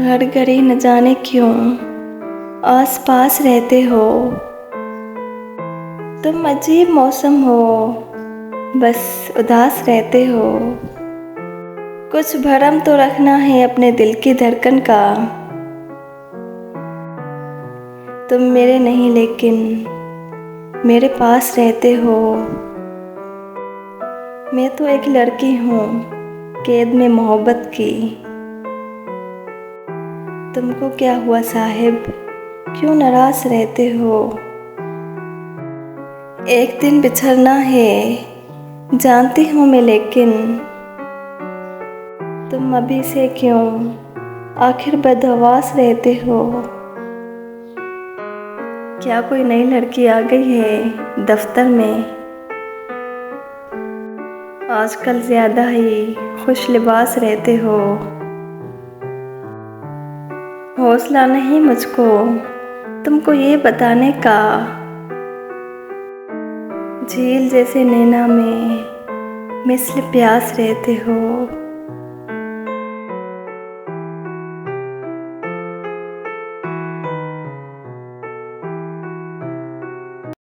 हर घड़ी न जाने क्यों आस पास रहते हो। तुम अजीब मौसम हो, बस उदास रहते हो। कुछ भरम तो रखना है अपने दिल की धड़कन का। तुम मेरे नहीं लेकिन मेरे पास रहते हो। मैं तो एक लड़की हूँ कैद में मोहब्बत की। तुमको क्या हुआ साहिब, क्यों नाराज रहते हो। एक दिन बिछड़ना है जानती हूँ मैं, लेकिन तुम अभी से क्यों आखिर बदहवास रहते हो। क्या कोई नई लड़की आ गई है दफ्तर में। आजकल ज़्यादा ही खुश लिबास रहते हो। हौसला नहीं मुझको तुमको ये बताने का, झील जैसे नैना में मिसल प्यास रहते हो।